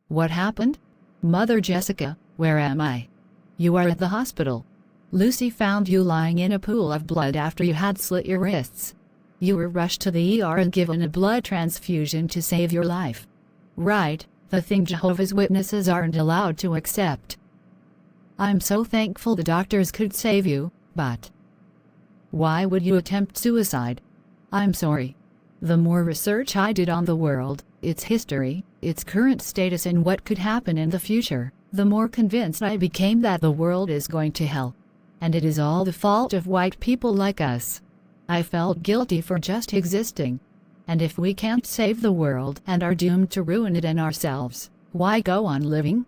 What happened? Mother Jessica, where am I? You are at the hospital. Lucy found you lying in a pool of blood after you had slit your wrists. You were rushed to the ER and given a blood transfusion to save your life. Right, the thing Jehovah's Witnesses aren't allowed to accept. I'm so thankful the doctors could save you, but why would you attempt suicide? I'm sorry. The more research I did on the world, its history, its current status and what could happen in the future, the more convinced I became that the world is going to hell. And it is all the fault of white people like us. I felt guilty for just existing. And if we can't save the world and are doomed to ruin it and ourselves, why go on living?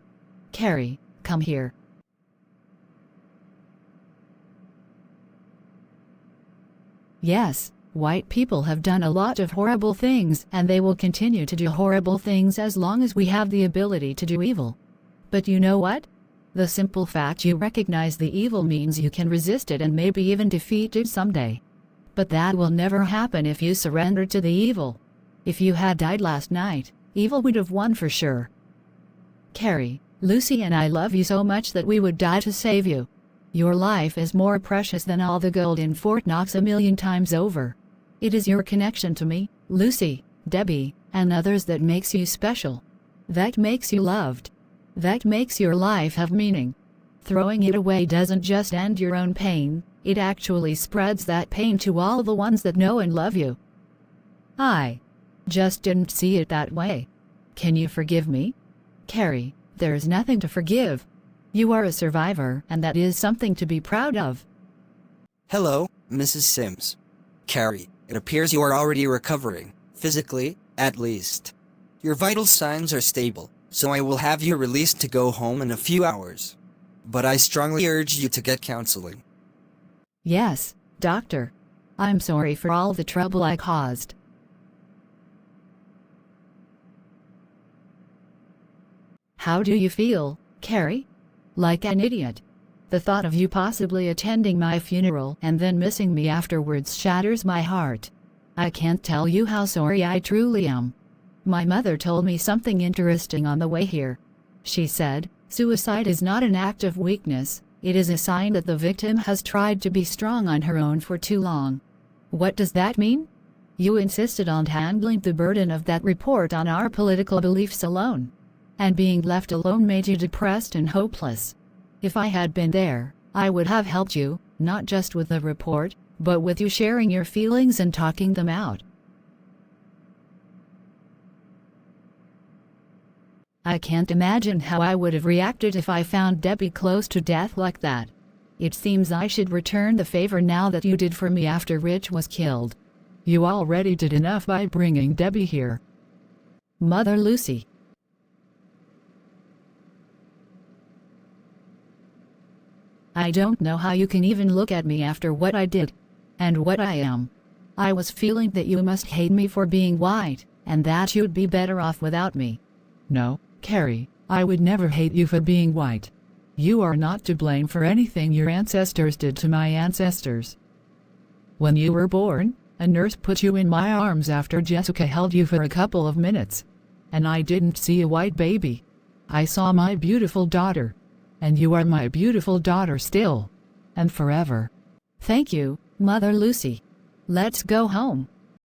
Carrie, come here. Yes, white people have done a lot of horrible things and they will continue to do horrible things as long as we have the ability to do evil. But you know what? The simple fact you recognize the evil means you can resist it and maybe even defeat it someday. But that will never happen if you surrender to the evil. If you had died last night, evil would have won for sure. Carrie, Lucy and I love you so much that we would die to save you. Your life is more precious than all the gold in Fort Knox 1,000,000 times over. It is your connection to me, Lucy, Debbie, and others that makes you special. That makes you loved. That makes your life have meaning. Throwing it away doesn't just end your own pain, it actually spreads that pain to all the ones that know and love you. I just didn't see it that way. Can you forgive me? Carrie, there is nothing to forgive. You are a survivor, and that is something to be proud of. Hello, Mrs. Sims. Carrie, it appears you are already recovering, physically, at least. Your vital signs are stable, so I will have you released to go home in a few hours. But I strongly urge you to get counseling. Yes, doctor. I'm sorry for all the trouble I caused. How do you feel, Carrie? Like an idiot. The thought of you possibly attending my funeral and then missing me afterwards shatters my heart. I can't tell you how sorry I truly am. My mother told me something interesting on the way here. She said, suicide is not an act of weakness, it is a sign that the victim has tried to be strong on her own for too long. What does that mean? You insisted on handling the burden of that report on our political beliefs alone. And being left alone made you depressed and hopeless. If I had been there, I would have helped you, not just with the report, but with you sharing your feelings and talking them out. I can't imagine how I would have reacted if I found Debbie close to death like that. It seems I should return the favor now that you did for me after Rich was killed. You already did enough by bringing Debbie here. Mother Lucy. I don't know how you can even look at me after what I did. And what I am. I was feeling that you must hate me for being white, and that you'd be better off without me. No, Carrie, I would never hate you for being white. You are not to blame for anything your ancestors did to my ancestors. When you were born, a nurse put you in my arms after Jessica held you for a couple of minutes. And I didn't see a white baby. I saw my beautiful daughter. And you are my beautiful daughter still. And forever. Thank you, Mother Lucy. Let's go home.